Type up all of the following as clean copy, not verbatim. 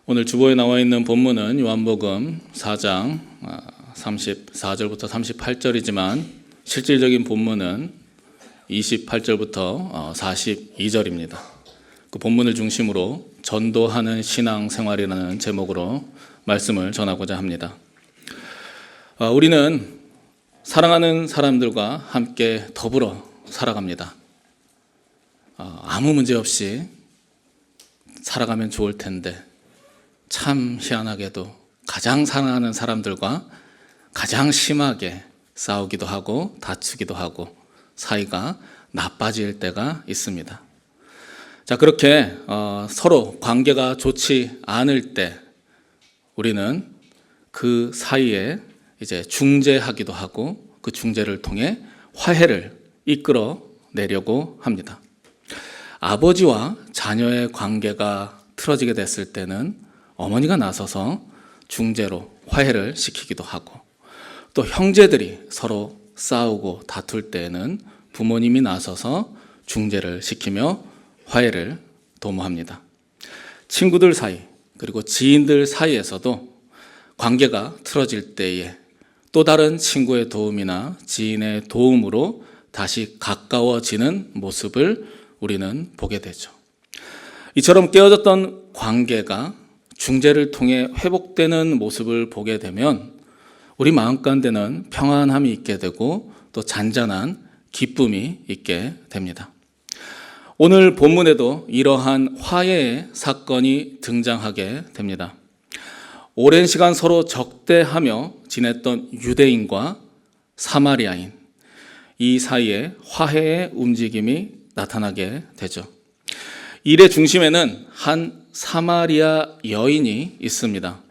오늘 주보에 나와 있는 본문은 요한복음 4장 34절부터 38절이지만 실질적인 본문은 28절부터 42절입니다. 그 본문을 중심으로 전도하는 신앙생활이라는 제목으로 말씀을 전하고자 합니다. 우리는 사랑하는 사람들과 함께 더불어 살아갑니다. 아무 문제 없이 살아가면 좋을 텐데 참 희한하게도 가장 사랑하는 사람들과 가장 심하게 싸우기도 하고 다투기도 하고 사이가 나빠질 때가 있습니다. 자, 그렇게 서로 관계가 좋지 않을 때 우리는 그 사이에 이제 중재하기도 하고 그 중재를 통해 화해를 이끌어 내려고 합니다. 아버지와 자녀의 관계가 틀어지게 됐을 때는 어머니가 나서서 중재로 화해를 시키기도 하고, 또 형제들이 서로 싸우고 다툴 때에는 부모님이 나서서 중재를 시키며 화해를 도모합니다. 친구들 사이 그리고 지인들 사이에서도 관계가 틀어질 때에 또 다른 친구의 도움이나 지인의 도움으로 다시 가까워지는 모습을 우리는 보게 되죠. 이처럼 깨어졌던 관계가 중재를 통해 회복되는 모습을 보게 되면 우리 마음 가운데는 평안함이 있게 되고 또 잔잔한 기쁨이 있게 됩니다. 오늘 본문에도 이러한 화해의 사건이 등장하게 됩니다. 오랜 시간 서로 적대하며 지냈던 유대인과 사마리아인, 이 사이에 화해의 움직임이 나타나게 되죠. 일의 중심에는 한 사마리아 여인이 있습니다.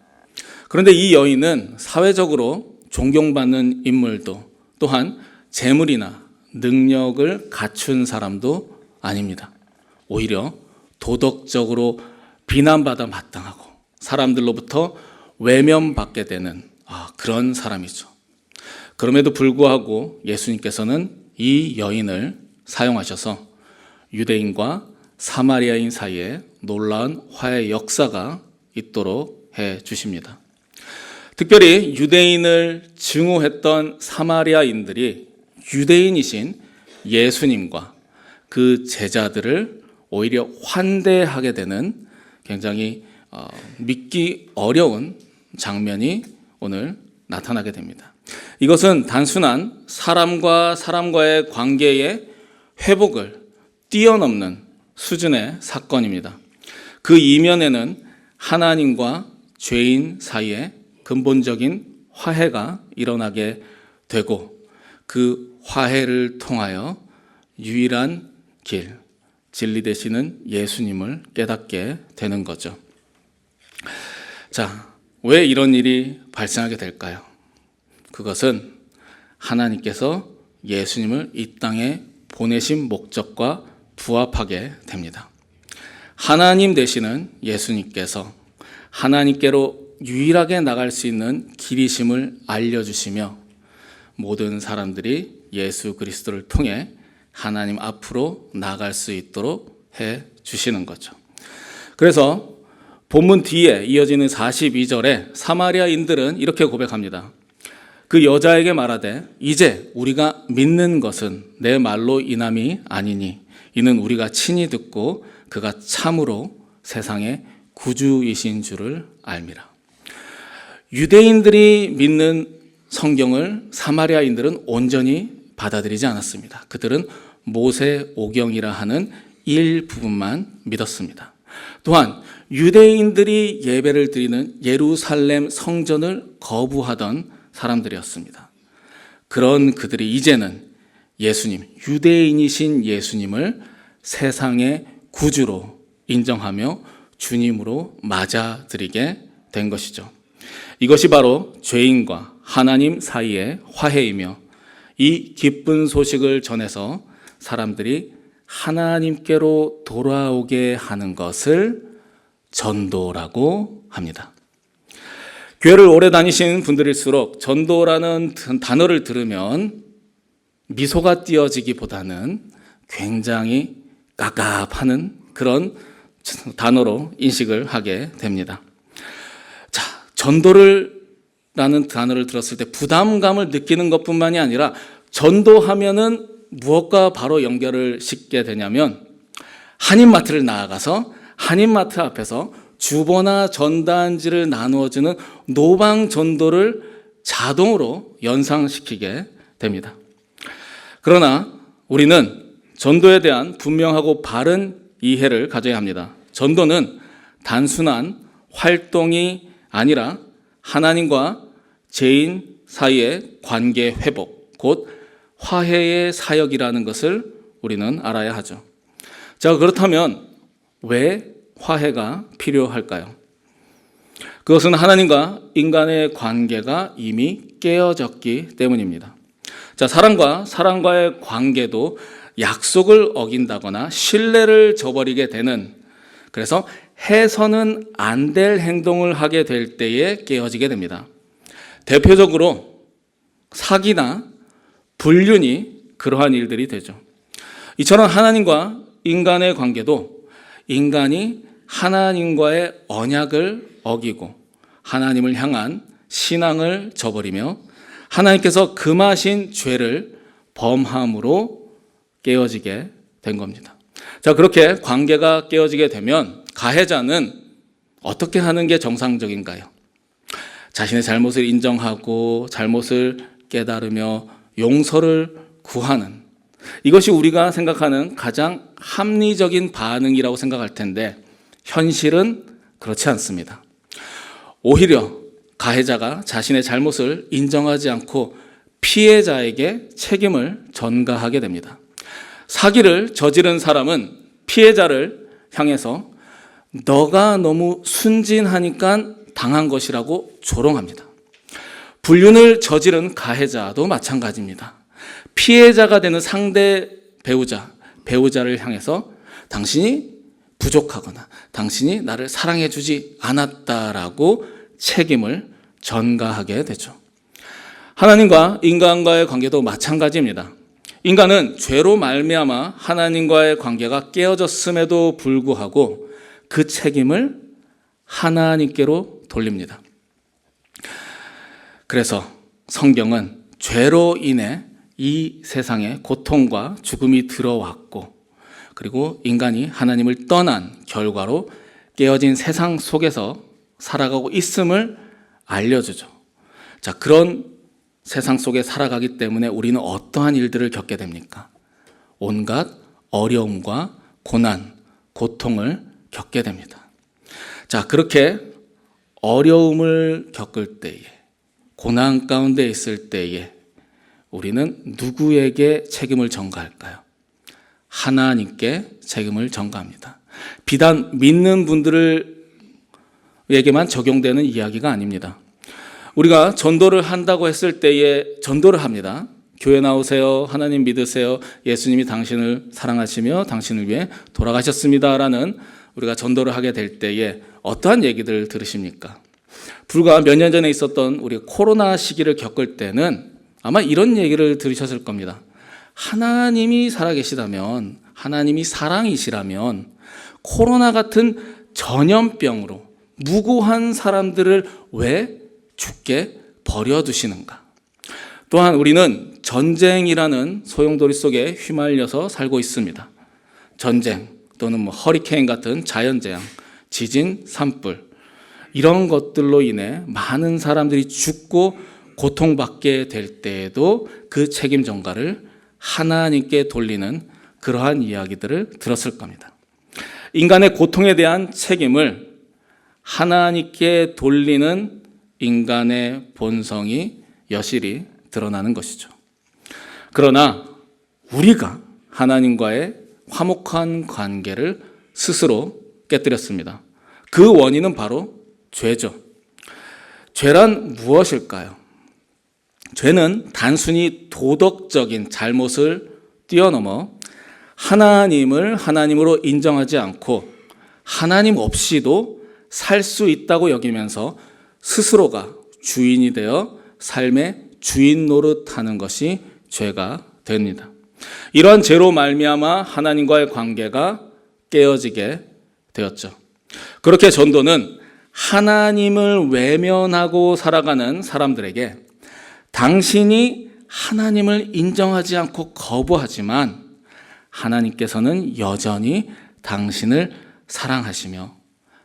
그런데 이 여인은 사회적으로 존경받는 인물도 또한 재물이나 능력을 갖춘 사람도 아닙니다. 오히려 도덕적으로 비난받아 마땅하고 사람들로부터 외면받게 되는 그런 사람이죠. 그럼에도 불구하고 예수님께서는 이 여인을 사용하셔서 유대인과 사마리아인 사이에 놀라운 화해 역사가 있도록 해 주십니다. 특별히 유대인을 증오했던 사마리아인들이 유대인이신 예수님과 그 제자들을 오히려 환대하게 되는 굉장히 믿기 어려운 장면이 오늘 나타나게 됩니다. 이것은 단순한 사람과 사람과의 관계의 회복을 뛰어넘는 수준의 사건입니다. 그 이면에는 하나님과 죄인 사이에 근본적인 화해가 일어나게 되고 그 화해를 통하여 유일한 길, 진리 되시는 예수님을 깨닫게 되는 거죠. 자, 왜 이런 일이 발생하게 될까요? 그것은 하나님께서 예수님을 이 땅에 보내신 목적과 부합하게 됩니다. 하나님 되시는 예수님께서 하나님께로 유일하게 나갈 수 있는 길이심을 알려주시며 모든 사람들이 예수 그리스도를 통해 하나님 앞으로 나갈 수 있도록 해 주시는 거죠. 그래서 본문 뒤에 이어지는 42절에 사마리아인들은 이렇게 고백합니다. 그 여자에게 말하되 이제 우리가 믿는 것은 내 말로 인함이 아니니 이는 우리가 친히 듣고 그가 참으로 세상의 구주이신 줄을 알미라. 유대인들이 믿는 성경을 사마리아인들은 온전히 받아들이지 않았습니다. 그들은 모세오경이라 하는 일부분만 믿었습니다. 또한 유대인들이 예배를 드리는 예루살렘 성전을 거부하던 사람들이었습니다. 그런 그들이 이제는 예수님, 유대인이신 예수님을 세상의 구주로 인정하며 주님으로 맞아들이게 된 것이죠. 이것이 바로 죄인과 하나님 사이의 화해이며 이 기쁜 소식을 전해서 사람들이 하나님께로 돌아오게 하는 것을 전도라고 합니다. 교회를 오래 다니신 분들일수록 전도라는 단어를 들으면 미소가 띄어지기보다는 굉장히 깝깝하는 그런 단어로 인식을 하게 됩니다. 전도라는 단어를 들었을 때 부담감을 느끼는 것뿐만이 아니라 전도하면은 무엇과 바로 연결을 짓게 되냐면 한인마트를 나아가서 한인마트 앞에서 주보나 전단지를 나누어주는 노방 전도를 자동으로 연상시키게 됩니다. 그러나 우리는 전도에 대한 분명하고 바른 이해를 가져야 합니다. 전도는 단순한 활동이 아니라 하나님과 죄인 사이의 관계 회복, 곧 화해의 사역이라는 것을 우리는 알아야 하죠. 자, 그렇다면 왜 화해가 필요할까요? 그것은 하나님과 인간의 관계가 이미 깨어졌기 때문입니다. 자, 사람과의 관계도 약속을 어긴다거나 신뢰를 저버리게 되는, 그래서 해서는 안 될 행동을 하게 될 때에 깨어지게 됩니다. 대표적으로 사기나 불륜이 그러한 일들이 되죠. 이처럼 하나님과 인간의 관계도 인간이 하나님과의 언약을 어기고 하나님을 향한 신앙을 저버리며 하나님께서 금하신 죄를 범함으로 깨어지게 된 겁니다. 자, 그렇게 관계가 깨어지게 되면 가해자는 어떻게 하는 게 정상적인가요? 자신의 잘못을 인정하고 잘못을 깨달으며 용서를 구하는, 이것이 우리가 생각하는 가장 합리적인 반응이라고 생각할 텐데 현실은 그렇지 않습니다. 오히려 가해자가 자신의 잘못을 인정하지 않고 피해자에게 책임을 전가하게 됩니다. 사기를 저지른 사람은 피해자를 향해서 너가 너무 순진하니까 당한 것이라고 조롱합니다. 불륜을 저지른 가해자도 마찬가지입니다. 피해자가 되는 상대 배우자를 향해서 당신이 부족하거나 당신이 나를 사랑해주지 않았다라고 책임을 전가하게 되죠. 하나님과 인간과의 관계도 마찬가지입니다. 인간은 죄로 말미암아 하나님과의 관계가 깨어졌음에도 불구하고 그 책임을 하나님께로 돌립니다. 그래서 성경은 죄로 인해 이 세상에 고통과 죽음이 들어왔고, 그리고 인간이 하나님을 떠난 결과로 깨어진 세상 속에서 살아가고 있음을 알려주죠. 자, 그런 세상 속에 살아가기 때문에 우리는 어떠한 일들을 겪게 됩니까? 온갖 어려움과 고난, 고통을 겪게 됩니다. 자, 그렇게 어려움을 겪을 때에, 고난 가운데 있을 때에 우리는 누구에게 책임을 전가할까요? 하나님께 책임을 전가합니다. 비단 믿는 분들에게만 적용되는 이야기가 아닙니다. 우리가 전도를 한다고 했을 때에 전도를 합니다. 교회 나오세요. 하나님 믿으세요. 예수님이 당신을 사랑하시며 당신을 위해 돌아가셨습니다라는 우리가 전도를 하게 될 때에 어떠한 얘기들을 들으십니까? 불과 몇 년 전에 있었던 우리 코로나 시기를 겪을 때는 아마 이런 얘기를 들으셨을 겁니다. 하나님이 살아계시다면, 하나님이 사랑이시라면 코로나 같은 전염병으로 무고한 사람들을 왜 죽게 버려두시는가? 또한 우리는 전쟁이라는 소용돌이 속에 휘말려서 살고 있습니다. 전쟁 또는 허리케인 같은 자연재앙, 지진, 산불, 이런 것들로 인해 많은 사람들이 죽고 고통받게 될 때에도 그 책임 전가를 하나님께 돌리는 그러한 이야기들을 들었을 겁니다. 인간의 고통에 대한 책임을 하나님께 돌리는 인간의 본성이 여실히 드러나는 것이죠. 그러나 우리가 하나님과의 화목한 관계를 스스로 깨뜨렸습니다. 그 원인은 바로 죄죠. 죄란 무엇일까요? 죄는 단순히 도덕적인 잘못을 뛰어넘어 하나님을 하나님으로 인정하지 않고 하나님 없이도 살 수 있다고 여기면서 스스로가 주인이 되어 삶의 주인 노릇하는 것이 죄가 됩니다. 이러한 죄로 말미암아 하나님과의 관계가 깨어지게 되었죠. 그렇게 전도는 하나님을 외면하고 살아가는 사람들에게 당신이 하나님을 인정하지 않고 거부하지만 하나님께서는 여전히 당신을 사랑하시며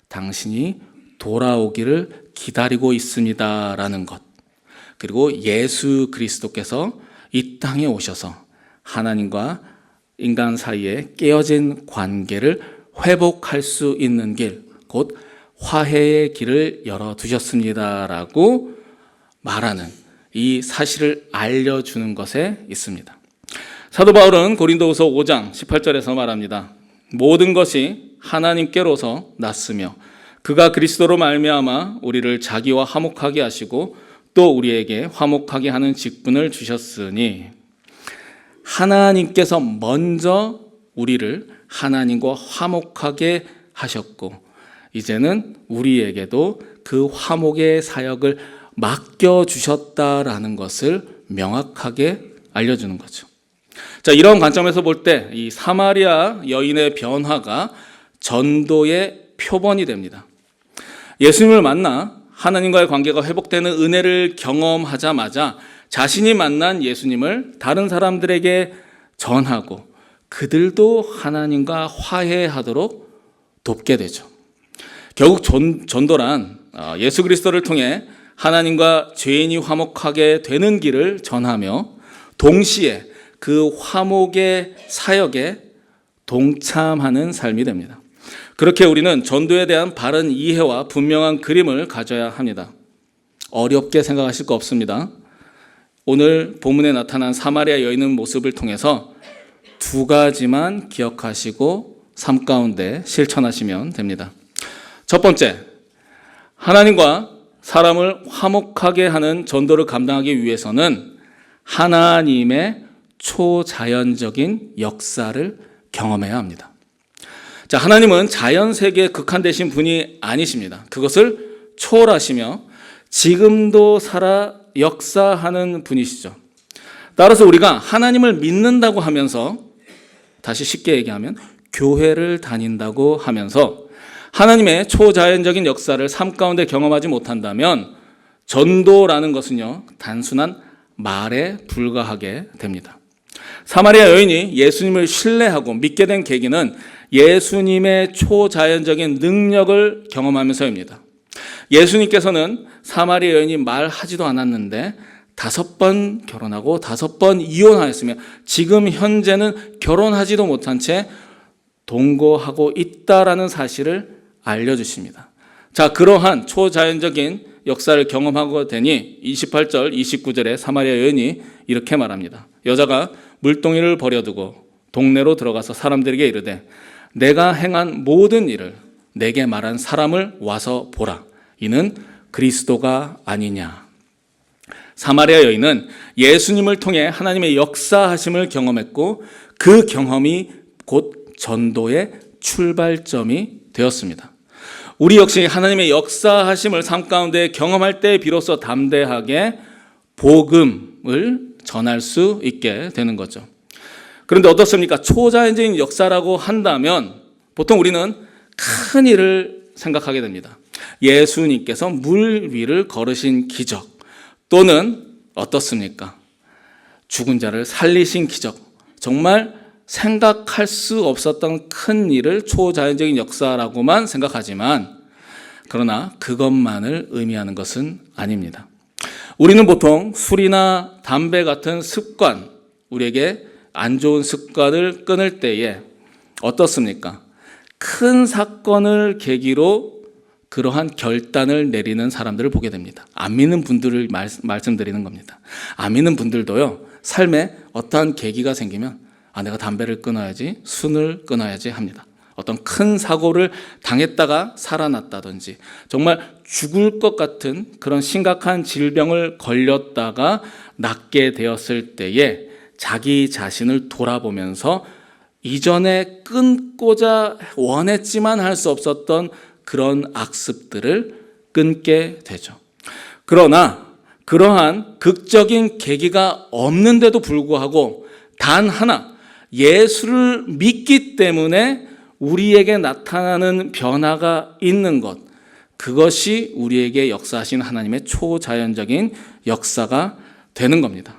당신이 돌아오기를 기다리고 있습니다라는 것, 그리고 예수 그리스도께서 이 땅에 오셔서 하나님과 인간 사이에 깨어진 관계를 회복할 수 있는 길, 곧 화해의 길을 열어두셨습니다라고 말하는 이 사실을 알려주는 것에 있습니다. 사도 바울은 고린도후서 5장 18절에서 말합니다. 모든 것이 하나님께로서 났으며 그가 그리스도로 말미암아 우리를 자기와 화목하게 하시고 또 우리에게 화목하게 하는 직분을 주셨으니, 하나님께서 먼저 우리를 하나님과 화목하게 하셨고 이제는 우리에게도 그 화목의 사역을 맡겨주셨다라는 것을 명확하게 알려주는 거죠. 자, 이런 관점에서 볼 때 이 사마리아 여인의 변화가 전도의 표본이 됩니다. 예수님을 만나 하나님과의 관계가 회복되는 은혜를 경험하자마자 자신이 만난 예수님을 다른 사람들에게 전하고 그들도 하나님과 화해하도록 돕게 되죠. 결국 전도란 예수 그리스도를 통해 하나님과 죄인이 화목하게 되는 길을 전하며 동시에 그 화목의 사역에 동참하는 삶이 됩니다. 그렇게 우리는 전도에 대한 바른 이해와 분명한 그림을 가져야 합니다. 어렵게 생각하실 거 없습니다. 오늘 본문에 나타난 사마리아 여인의 모습을 통해서 두 가지만 기억하시고 삶 가운데 실천하시면 됩니다. 첫 번째, 하나님과 사람을 화목하게 하는 전도를 감당하기 위해서는 하나님의 초자연적인 역사를 경험해야 합니다. 자, 하나님은 자연 세계에 국한되신 분이 아니십니다. 그것을 초월하시며 지금도 살아 역사하는 분이시죠. 따라서 우리가 하나님을 믿는다고 하면서, 다시 쉽게 얘기하면 교회를 다닌다고 하면서 하나님의 초자연적인 역사를 삶 가운데 경험하지 못한다면 전도라는 것은요, 단순한 말에 불과하게 됩니다. 사마리아 여인이 예수님을 신뢰하고 믿게 된 계기는 예수님의 초자연적인 능력을 경험하면서입니다. 예수님께서는 사마리아 여인이 말하지도 않았는데 5번 결혼하고 5번 이혼하였으며 지금 현재는 결혼하지도 못한 채 동거하고 있다라는 사실을 알려주십니다. 자, 그러한 초자연적인 역사를 경험하고 되니 28절, 29절에 사마리아 여인이 이렇게 말합니다. 여자가 물동이를 버려두고 동네로 들어가서 사람들에게 이르되 내가 행한 모든 일을 내게 말한 사람을 와서 보라. 이는 그리스도가 아니냐. 사마리아 여인은 예수님을 통해 하나님의 역사하심을 경험했고 그 경험이 곧 전도의 출발점이 되었습니다. 우리 역시 하나님의 역사하심을 삶 가운데 경험할 때 비로소 담대하게 복음을 전할 수 있게 되는 거죠. 그런데 어떻습니까? 초자연적인 역사라고 한다면 보통 우리는 큰 일을 생각하게 됩니다. 예수님께서 물 위를 걸으신 기적, 또는 어떻습니까? 죽은 자를 살리신 기적, 정말 생각할 수 없었던 큰 일을 초자연적인 역사라고만 생각하지만, 그러나 그것만을 의미하는 것은 아닙니다. 우리는 보통 술이나 담배 같은 습관, 우리에게 안 좋은 습관을 끊을 때에 어떻습니까? 큰 사건을 계기로 그러한 결단을 내리는 사람들을 보게 됩니다. 안 믿는 분들을 말씀드리는 겁니다. 안 믿는 분들도요, 삶에 어떠한 계기가 생기면 내가 담배를 끊어야지, 술을 끊어야지 합니다. 어떤 큰 사고를 당했다가 살아났다든지, 정말 죽을 것 같은 그런 심각한 질병을 걸렸다가 낫게 되었을 때에 자기 자신을 돌아보면서 이전에 끊고자 원했지만 할 수 없었던 그런 악습들을 끊게 되죠. 그러나 그러한 극적인 계기가 없는데도 불구하고 단 하나, 예수를 믿기 때문에 우리에게 나타나는 변화가 있는 것, 그것이 우리에게 역사하신 하나님의 초자연적인 역사가 되는 겁니다.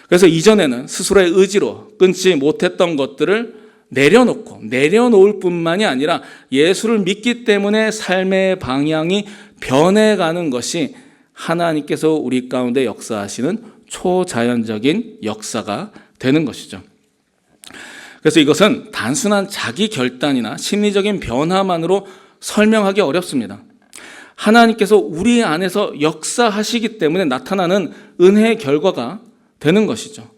그래서 이전에는 스스로의 의지로 끊지 못했던 것들을 내려놓을 뿐만이 아니라 예수를 믿기 때문에 삶의 방향이 변해가는 것이 하나님께서 우리 가운데 역사하시는 초자연적인 역사가 되는 것이죠. 그래서 이것은 단순한 자기 결단이나 심리적인 변화만으로 설명하기 어렵습니다. 하나님께서 우리 안에서 역사하시기 때문에 나타나는 은혜의 결과가 되는 것이죠.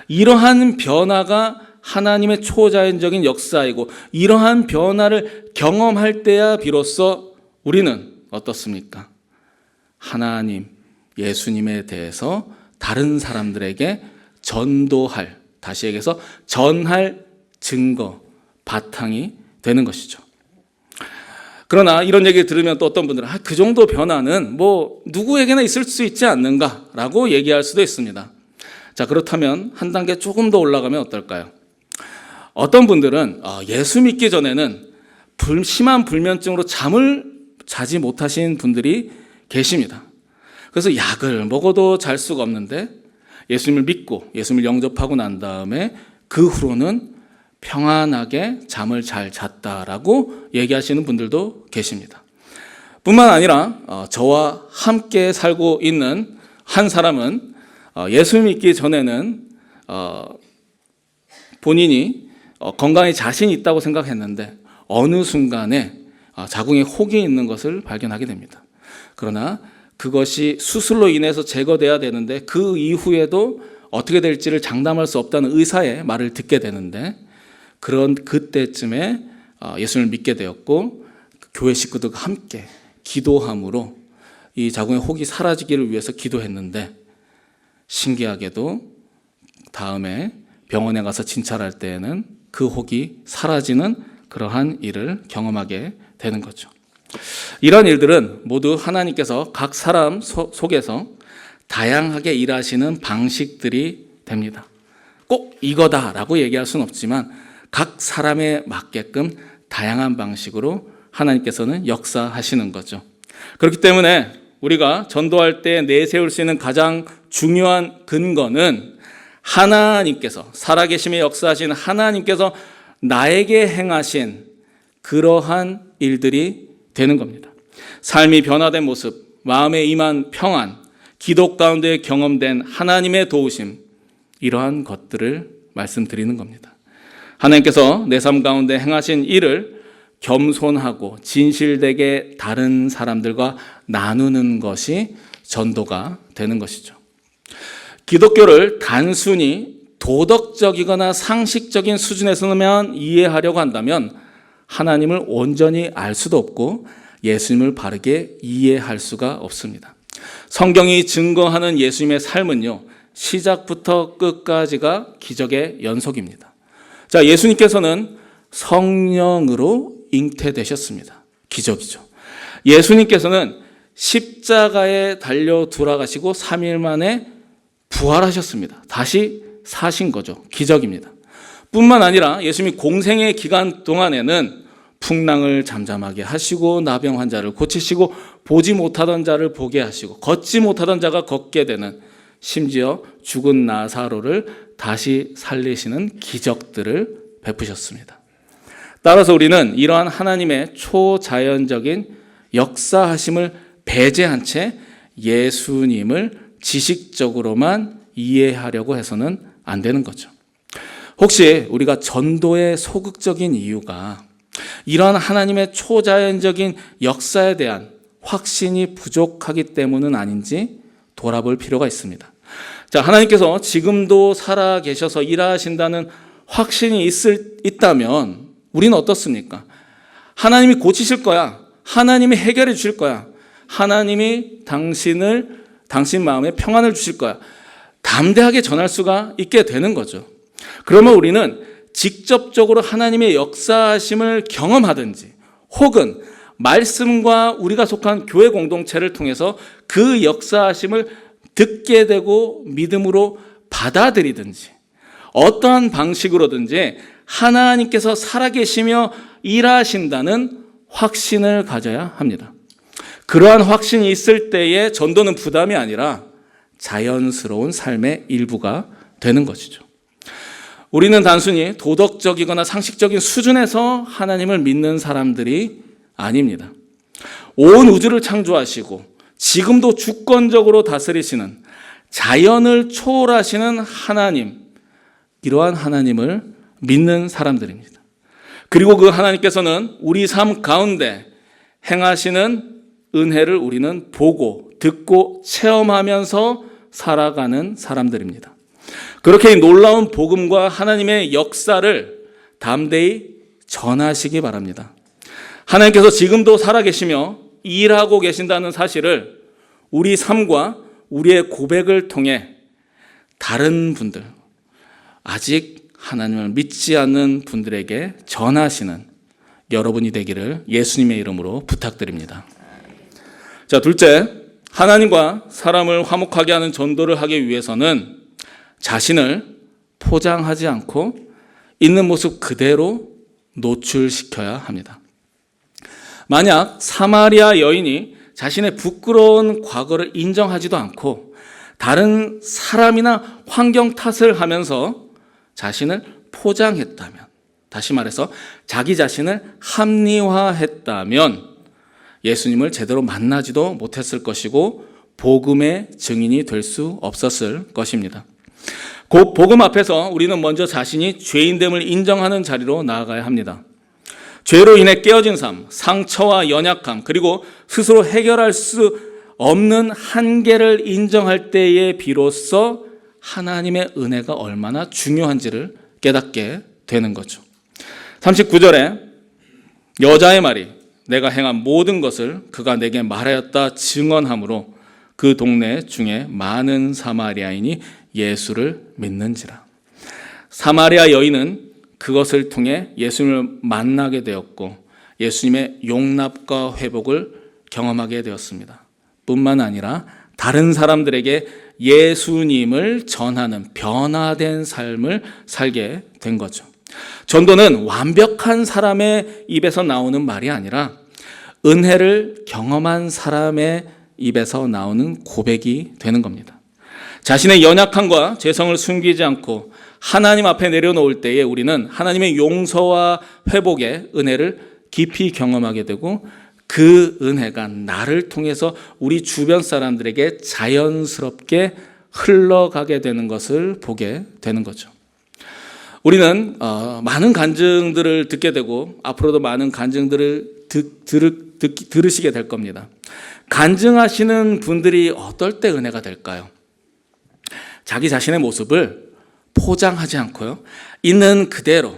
이러한 변화가 하나님의 초자연적인 역사이고, 이러한 변화를 경험할 때야 비로소 우리는 어떻습니까? 하나님, 예수님에 대해서 다른 사람들에게 전도할, 다시 얘기해서 전할 증거, 바탕이 되는 것이죠. 그러나 이런 얘기 들으면 또 어떤 분들은 그 정도 변화는 누구에게나 있을 수 있지 않는가라고 얘기할 수도 있습니다. 자, 그렇다면 한 단계 조금 더 올라가면 어떨까요? 어떤 분들은 예수 믿기 전에는 심한 불면증으로 잠을 자지 못하신 분들이 계십니다. 그래서 약을 먹어도 잘 수가 없는데 예수님을 믿고 예수님을 영접하고 난 다음에 그 후로는 평안하게 잠을 잘 잤다라고 얘기하시는 분들도 계십니다. 뿐만 아니라 저와 함께 살고 있는 한 사람은 예수 믿기 전에는 본인이 건강에 자신이 있다고 생각했는데 어느 순간에 자궁에 혹이 있는 것을 발견하게 됩니다. 그러나 그것이 수술로 인해서 제거돼야 되는데 그 이후에도 어떻게 될지를 장담할 수 없다는 의사의 말을 듣게 되는데, 그런 그때쯤에 예수님을 믿게 되었고 교회 식구들과 함께 기도함으로 이 자궁의 혹이 사라지기를 위해서 기도했는데, 신기하게도 다음에 병원에 가서 진찰할 때에는 그 혹이 사라지는 그러한 일을 경험하게 되는 거죠. 이런 일들은 모두 하나님께서 각 사람 속에서 다양하게 일하시는 방식들이 됩니다. 꼭 이거다라고 얘기할 수는 없지만 각 사람에 맞게끔 다양한 방식으로 하나님께서는 역사하시는 거죠. 그렇기 때문에 우리가 전도할 때 내세울 수 있는 가장 중요한 근거는 하나님께서, 살아계심에 역사하신 하나님께서 나에게 행하신 그러한 일들이 되는 겁니다. 삶이 변화된 모습, 마음에 임한 평안, 기도 가운데 경험된 하나님의 도우심, 이러한 것들을 말씀드리는 겁니다. 하나님께서 내 삶 가운데 행하신 일을 겸손하고 진실되게 다른 사람들과 나누는 것이 전도가 되는 것이죠. 기독교를 단순히 도덕적이거나 상식적인 수준에서만 이해하려고 한다면 하나님을 온전히 알 수도 없고 예수님을 바르게 이해할 수가 없습니다. 성경이 증거하는 예수님의 삶은요, 시작부터 끝까지가 기적의 연속입니다. 자, 예수님께서는 성령으로 잉태되셨습니다. 기적이죠. 예수님께서는 십자가에 달려 돌아가시고 3일 만에 부활하셨습니다. 다시 사신 거죠. 기적입니다. 뿐만 아니라 예수님이 공생의 기간 동안에는 풍랑을 잠잠하게 하시고 나병 환자를 고치시고 보지 못하던 자를 보게 하시고 걷지 못하던 자가 걷게 되는, 심지어 죽은 나사로를 다시 살리시는 기적들을 베푸셨습니다. 따라서 우리는 이러한 하나님의 초자연적인 역사하심을 배제한 채 예수님을 지식적으로만 이해하려고 해서는 안 되는 거죠. 혹시 우리가 전도의 소극적인 이유가 이러한 하나님의 초자연적인 역사에 대한 확신이 부족하기 때문은 아닌지 돌아볼 필요가 있습니다. 자, 하나님께서 지금도 살아 계셔서 일하신다는 확신이 있다면 우리는 어떻습니까? 하나님이 고치실 거야. 하나님이 해결해 주실 거야. 하나님이 당신 마음에 평안을 주실 거야. 담대하게 전할 수가 있게 되는 거죠. 그러면 우리는 직접적으로 하나님의 역사하심을 경험하든지 혹은 말씀과 우리가 속한 교회 공동체를 통해서 그 역사하심을 듣게 되고 믿음으로 받아들이든지 어떠한 방식으로든지 하나님께서 살아계시며 일하신다는 확신을 가져야 합니다. 그러한 확신이 있을 때에 전도는 부담이 아니라 자연스러운 삶의 일부가 되는 것이죠. 우리는 단순히 도덕적이거나 상식적인 수준에서 하나님을 믿는 사람들이 아닙니다. 온 우주를 창조하시고 지금도 주권적으로 다스리시는 자연을 초월하시는 하나님, 이러한 하나님을 믿는 사람들입니다. 그리고 그 하나님께서는 우리 삶 가운데 행하시는 은혜를 우리는 보고 듣고 체험하면서 살아가는 사람들입니다. 그렇게 놀라운 복음과 하나님의 역사를 담대히 전하시기 바랍니다. 하나님께서 지금도 살아계시며 일하고 계신다는 사실을 우리 삶과 우리의 고백을 통해 다른 분들, 아직 하나님을 믿지 않는 분들에게 전하시는 여러분이 되기를 예수님의 이름으로 부탁드립니다. 자, 둘째, 하나님과 사람을 화목하게 하는 전도를 하기 위해서는 자신을 포장하지 않고 있는 모습 그대로 노출시켜야 합니다. 만약 사마리아 여인이 자신의 부끄러운 과거를 인정하지도 않고 다른 사람이나 환경 탓을 하면서 자신을 포장했다면, 다시 말해서 자기 자신을 합리화했다면 예수님을 제대로 만나지도 못했을 것이고 복음의 증인이 될 수 없었을 것입니다. 곧 복음 앞에서 우리는 먼저 자신이 죄인됨을 인정하는 자리로 나아가야 합니다. 죄로 인해 깨어진 삶, 상처와 연약함, 그리고 스스로 해결할 수 없는 한계를 인정할 때에 비로소 하나님의 은혜가 얼마나 중요한지를 깨닫게 되는 거죠. 39절에 여자의 말이 내가 행한 모든 것을 그가 내게 말하였다 증언하므로 그 동네 중에 많은 사마리아인이 예수를 믿는지라. 사마리아 여인은 그것을 통해 예수님을 만나게 되었고 예수님의 용납과 회복을 경험하게 되었습니다. 뿐만 아니라 다른 사람들에게 예수님을 전하는 변화된 삶을 살게 된 거죠. 전도는 완벽한 사람의 입에서 나오는 말이 아니라 은혜를 경험한 사람의 입에서 나오는 고백이 되는 겁니다. 자신의 연약함과 죄성을 숨기지 않고 하나님 앞에 내려놓을 때에 우리는 하나님의 용서와 회복의 은혜를 깊이 경험하게 되고 그 은혜가 나를 통해서 우리 주변 사람들에게 자연스럽게 흘러가게 되는 것을 보게 되는 거죠. 우리는 많은 간증들을 듣게 되고 앞으로도 많은 간증들을 들으시게 될 겁니다. 간증하시는 분들이 어떨 때 은혜가 될까요? 자기 자신의 모습을 포장하지 않고요, 있는 그대로,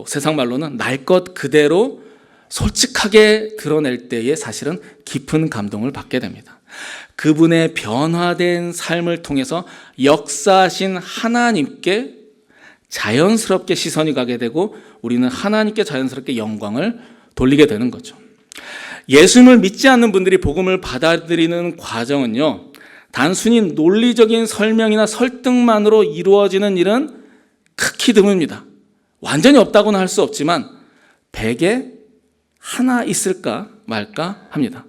세상 말로는 날 것 그대로 솔직하게 드러낼 때에 사실은 깊은 감동을 받게 됩니다. 그분의 변화된 삶을 통해서 역사하신 하나님께 자연스럽게 시선이 가게 되고 우리는 하나님께 자연스럽게 영광을 돌리게 되는 거죠. 예수님을 믿지 않는 분들이 복음을 받아들이는 과정은요, 단순히 논리적인 설명이나 설득만으로 이루어지는 일은 극히 드뭅니다. 완전히 없다고는 할 수 없지만 100에 하나 있을까 말까 합니다.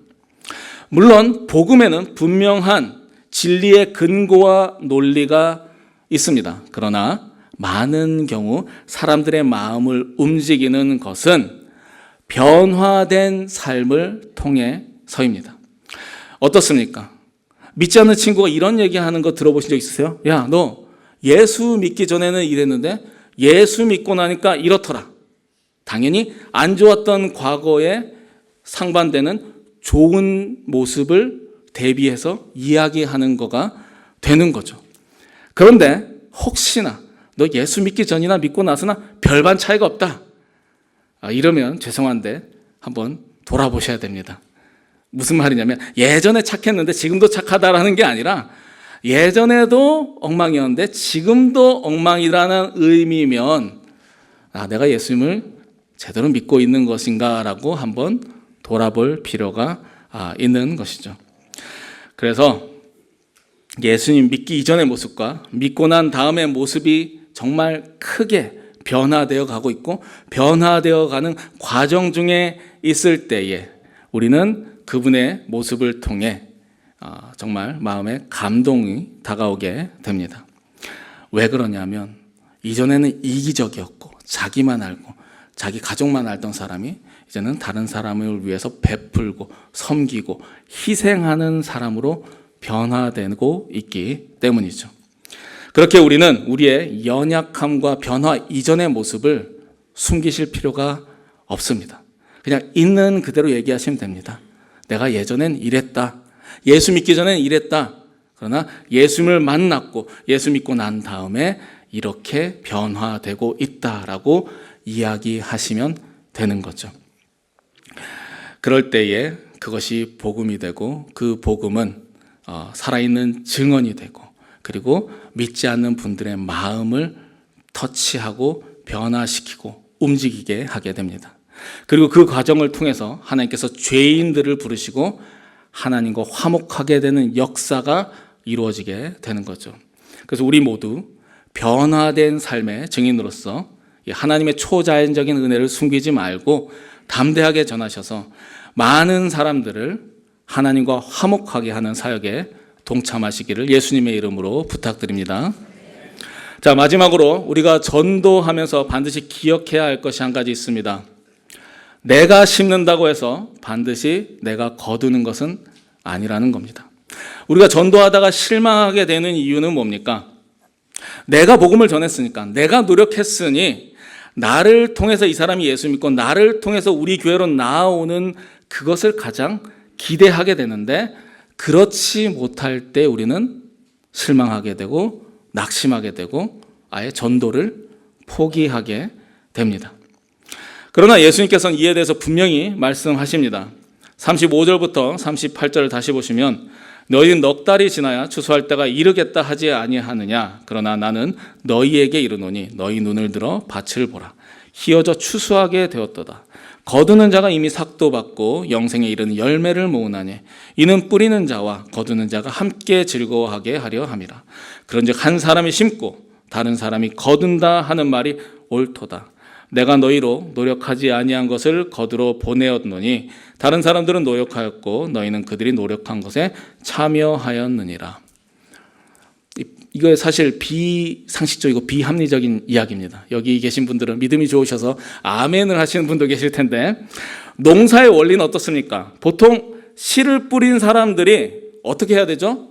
물론 복음에는 분명한 진리의 근거와 논리가 있습니다. 그러나 많은 경우 사람들의 마음을 움직이는 것은 변화된 삶을 통해서입니다. 어떻습니까? 믿지 않는 친구가 이런 얘기하는 거 들어보신 적 있으세요? 야, 너 예수 믿기 전에는 이랬는데 예수 믿고 나니까 이렇더라. 당연히 안 좋았던 과거에 상반되는 좋은 모습을 대비해서 이야기하는 거가 되는 거죠. 그런데 혹시나 너 예수 믿기 전이나 믿고 나서나 별반 차이가 없다, 이러면 죄송한데 한번 돌아보셔야 됩니다. 무슨 말이냐면 예전에 착했는데 지금도 착하다라는 게 아니라 예전에도 엉망이었는데 지금도 엉망이라는 의미면 내가 예수님을 제대로 믿고 있는 것인가 라고 한번 돌아볼 필요가 있는 것이죠. 그래서 예수님 믿기 이전의 모습과 믿고 난 다음의 모습이 정말 크게 변화되어 가고 있고 변화되어 가는 과정 중에 있을 때에 우리는 그분의 모습을 통해 정말 마음에 감동이 다가오게 됩니다. 왜 그러냐면 이전에는 이기적이었고 자기만 알고 자기 가족만 알던 사람이 이제는 다른 사람을 위해서 베풀고 섬기고 희생하는 사람으로 변화되고 있기 때문이죠. 그렇게 우리는 우리의 연약함과 변화 이전의 모습을 숨기실 필요가 없습니다. 그냥 있는 그대로 얘기하시면 됩니다. 내가 예전엔 이랬다. 예수 믿기 전엔 이랬다. 그러나 예수님을 만났고 예수 믿고 난 다음에 이렇게 변화되고 있다라고 이야기하시면 되는 거죠. 그럴 때에 그것이 복음이 되고 그 복음은 살아있는 증언이 되고 그리고 믿지 않는 분들의 마음을 터치하고 변화시키고 움직이게 하게 됩니다. 그리고 그 과정을 통해서 하나님께서 죄인들을 부르시고 하나님과 화목하게 되는 역사가 이루어지게 되는 거죠. 그래서 우리 모두 변화된 삶의 증인으로서 하나님의 초자연적인 은혜를 숨기지 말고 담대하게 전하셔서 많은 사람들을 하나님과 화목하게 하는 사역에 동참하시기를 예수님의 이름으로 부탁드립니다. 자, 마지막으로 우리가 전도하면서 반드시 기억해야 할 것이 한 가지 있습니다. 내가 심는다고 해서 반드시 내가 거두는 것은 아니라는 겁니다. 우리가 전도하다가 실망하게 되는 이유는 뭡니까? 내가 복음을 전했으니까, 내가 노력했으니 나를 통해서 이 사람이 예수 믿고 나를 통해서 우리 교회로 나아오는 그것을 가장 기대하게 되는데 그렇지 못할 때 우리는 실망하게 되고 낙심하게 되고 아예 전도를 포기하게 됩니다. 그러나 예수님께서는 이에 대해서 분명히 말씀하십니다. 35절부터 38절을 다시 보시면 너희는 넉 달이 지나야 추수할 때가 이르겠다 하지 아니하느냐. 그러나 나는 너희에게 이르노니 너희 눈을 들어 밭을 보라. 희어져 추수하게 되었도다. 거두는 자가 이미 삭도 받고 영생에 이르는 열매를 모으나니 이는 뿌리는 자와 거두는 자가 함께 즐거워하게 하려 함이라. 그런즉 한 사람이 심고 다른 사람이 거둔다 하는 말이 옳도다. 내가 너희로 노력하지 아니한 것을 거두러 보내었노니 다른 사람들은 노력하였고 너희는 그들이 노력한 것에 참여하였느니라. 이거 사실 비상식적이고 비합리적인 이야기입니다. 여기 계신 분들은 믿음이 좋으셔서 아멘을 하시는 분도 계실 텐데 농사의 원리는 어떻습니까? 보통 씨를 뿌린 사람들이 어떻게 해야 되죠?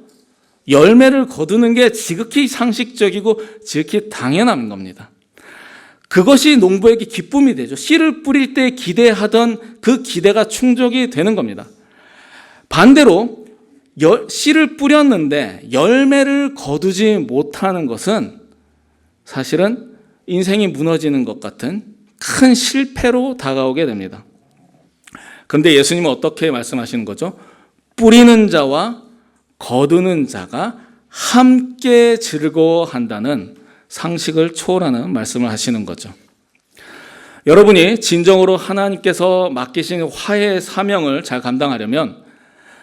열매를 거두는 게 지극히 상식적이고 지극히 당연한 겁니다. 그것이 농부에게 기쁨이 되죠. 씨를 뿌릴 때 기대하던 그 기대가 충족이 되는 겁니다. 반대로 씨를 뿌렸는데 열매를 거두지 못하는 것은 사실은 인생이 무너지는 것 같은 큰 실패로 다가오게 됩니다. 그런데 예수님은 어떻게 말씀하시는 거죠? 뿌리는 자와 거두는 자가 함께 즐거워한다는 상식을 초월하는 말씀을 하시는 거죠. 여러분이 진정으로 하나님께서 맡기신 화해의 사명을 잘 감당하려면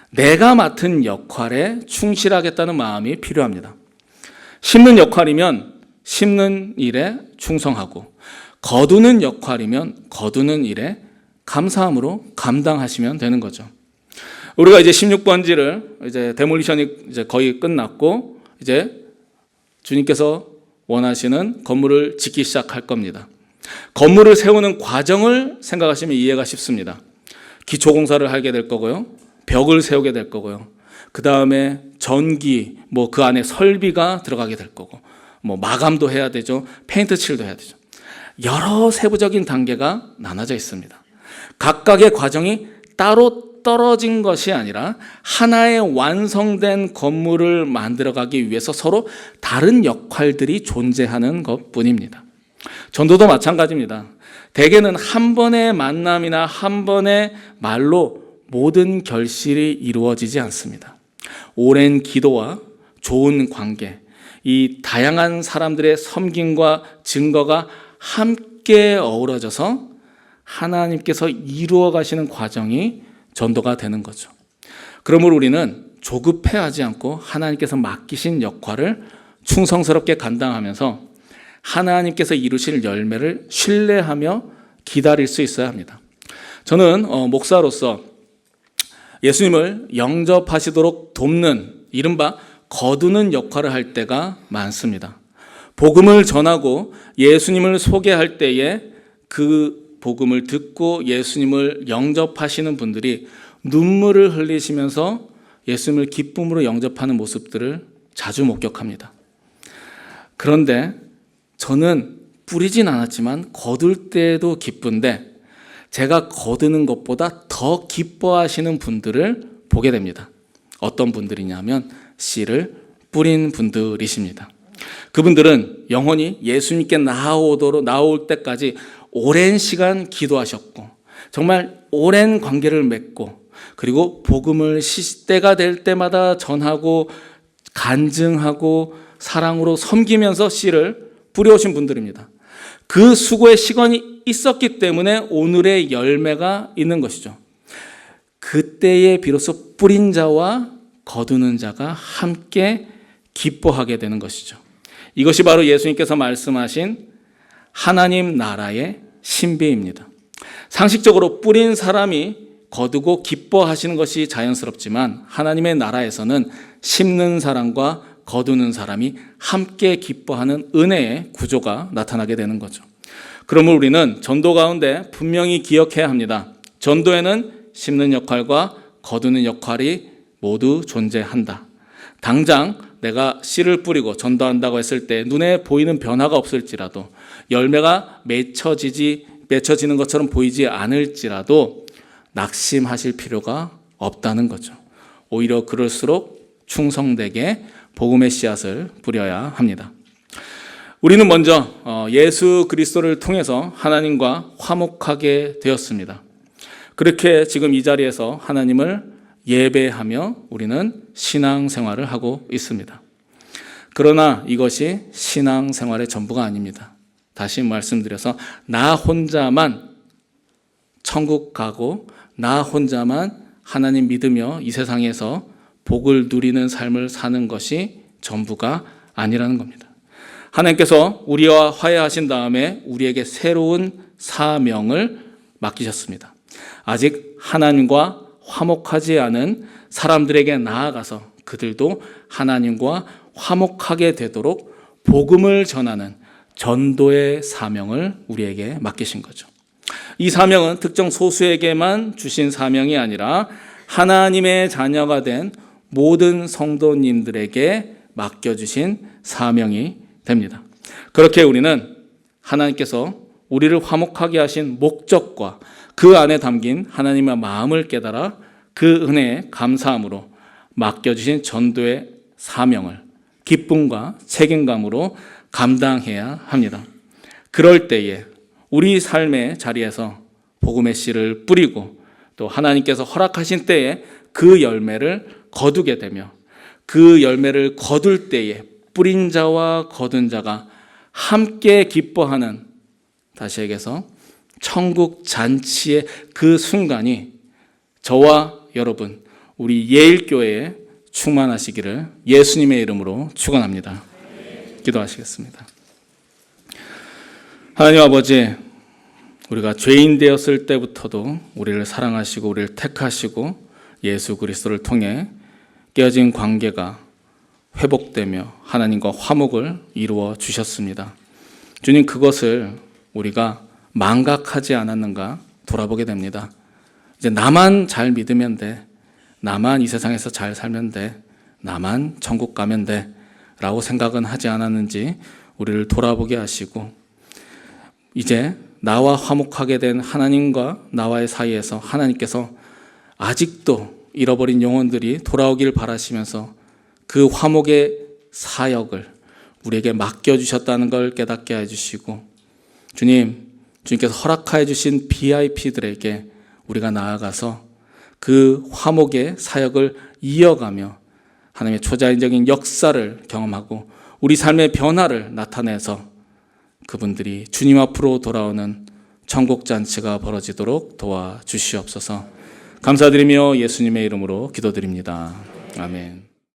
내가 맡은 역할에 충실하겠다는 마음이 필요합니다. 심는 역할이면 심는 일에 충성하고 거두는 역할이면 거두는 일에 감사함으로 감당하시면 되는 거죠. 우리가 이제 16번지를 이제 데몰리션이 이제 거의 끝났고 이제 주님께서 원하시는 건물을 짓기 시작할 겁니다. 건물을 세우는 과정을 생각하시면 이해가 쉽습니다. 기초공사를 하게 될 거고요. 벽을 세우게 될 거고요. 그 다음에 전기, 그 안에 설비가 들어가게 될 거고, 마감도 해야 되죠. 페인트 칠도 해야 되죠. 여러 세부적인 단계가 나눠져 있습니다. 각각의 과정이 따로 떨어진 것이 아니라 하나의 완성된 건물을 만들어가기 위해서 서로 다른 역할들이 존재하는 것뿐입니다. 전도도 마찬가지입니다. 대개는 한 번의 만남이나 한 번의 말로 모든 결실이 이루어지지 않습니다. 오랜 기도와 좋은 관계, 이 다양한 사람들의 섬김과 증거가 함께 어우러져서 하나님께서 이루어 가시는 과정이 전도가 되는 거죠. 그러므로 우리는 조급해하지 않고 하나님께서 맡기신 역할을 충성스럽게 감당하면서 하나님께서 이루실 열매를 신뢰하며 기다릴 수 있어야 합니다. 저는 목사로서 예수님을 영접하시도록 돕는 이른바 거두는 역할을 할 때가 많습니다. 복음을 전하고 예수님을 소개할 때에 그 복음을 듣고 예수님을 영접하시는 분들이 눈물을 흘리시면서 예수님을 기쁨으로 영접하는 모습들을 자주 목격합니다. 그런데 저는 뿌리진 않았지만 거둘 때도 기쁜데 제가 거두는 것보다 더 기뻐하시는 분들을 보게 됩니다. 어떤 분들이냐면 씨를 뿌린 분들이십니다. 그분들은 영혼이 예수님께 나올 때까지 오랜 시간 기도하셨고 정말 오랜 관계를 맺고 그리고 복음을 시대가 될 때마다 전하고 간증하고 사랑으로 섬기면서 씨를 뿌려오신 분들입니다. 그 수고의 시간이 있었기 때문에 오늘의 열매가 있는 것이죠. 그때에 비로소 뿌린 자와 거두는 자가 함께 기뻐하게 되는 것이죠. 이것이 바로 예수님께서 말씀하신 하나님 나라의 신비입니다. 상식적으로 뿌린 사람이 거두고 기뻐하시는 것이 자연스럽지만 하나님의 나라에서는 심는 사람과 거두는 사람이 함께 기뻐하는 은혜의 구조가 나타나게 되는 거죠. 그러므로 우리는 전도 가운데 분명히 기억해야 합니다. 전도에는 심는 역할과 거두는 역할이 모두 존재한다. 당장 내가 씨를 뿌리고 전도한다고 했을 때 눈에 보이는 변화가 없을지라도 열매가 맺혀지는 것처럼 보이지 않을지라도 낙심하실 필요가 없다는 거죠. 오히려 그럴수록 충성되게 복음의 씨앗을 뿌려야 합니다. 우리는 먼저 예수 그리스도를 통해서 하나님과 화목하게 되었습니다. 그렇게 지금 이 자리에서 하나님을 예배하며 우리는 신앙생활을 하고 있습니다. 그러나 이것이 신앙생활의 전부가 아닙니다. 다시 말씀드려서 나 혼자만 천국 가고 나 혼자만 하나님 믿으며 이 세상에서 복을 누리는 삶을 사는 것이 전부가 아니라는 겁니다. 하나님께서 우리와 화해하신 다음에 우리에게 새로운 사명을 맡기셨습니다. 아직 하나님과 화목하지 않은 사람들에게 나아가서 그들도 하나님과 화목하게 되도록 복음을 전하는 전도의 사명을 우리에게 맡기신 거죠. 이 사명은 특정 소수에게만 주신 사명이 아니라 하나님의 자녀가 된 모든 성도님들에게 맡겨주신 사명이 됩니다. 그렇게 우리는 하나님께서 우리를 화목하게 하신 목적과 그 안에 담긴 하나님의 마음을 깨달아 그 은혜에 감사함으로 맡겨주신 전도의 사명을 기쁨과 책임감으로 감당해야 합니다. 그럴 때에 우리 삶의 자리에서 복음의 씨를 뿌리고 또 하나님께서 허락하신 때에 그 열매를 거두게 되며 그 열매를 거둘 때에 뿌린 자와 거둔 자가 함께 기뻐하는, 다시 얘기해서 천국 잔치의 그 순간이 저와 여러분 우리 예일교회에 충만하시기를 예수님의 이름으로 축원합니다. 기도하시겠습니다. 하나님 아버지, 우리가 죄인 되었을 때부터도 우리를 사랑하시고 우리를 택하시고 예수 그리스도를 통해 깨어진 관계가 회복되며 하나님과 화목을 이루어 주셨습니다. 주님, 그것을 우리가 망각하지 않았는가 돌아보게 됩니다. 이제 나만 잘 믿으면 돼, 나만 이 세상에서 잘 살면 돼, 나만 천국 가면 돼 라고 생각은 하지 않았는지 우리를 돌아보게 하시고, 이제 나와 화목하게 된 하나님과 나와의 사이에서 하나님께서 아직도 잃어버린 영혼들이 돌아오길 바라시면서 그 화목의 사역을 우리에게 맡겨주셨다는 걸 깨닫게 해주시고, 주님께서 허락하여 주신 VIP들에게 우리가 나아가서 그 화목의 사역을 이어가며 하나님의 초자연적인 역사를 경험하고 우리 삶의 변화를 나타내서 그분들이 주님 앞으로 돌아오는 천국잔치가 벌어지도록 도와주시옵소서. 감사드리며 예수님의 이름으로 기도드립니다. 아멘.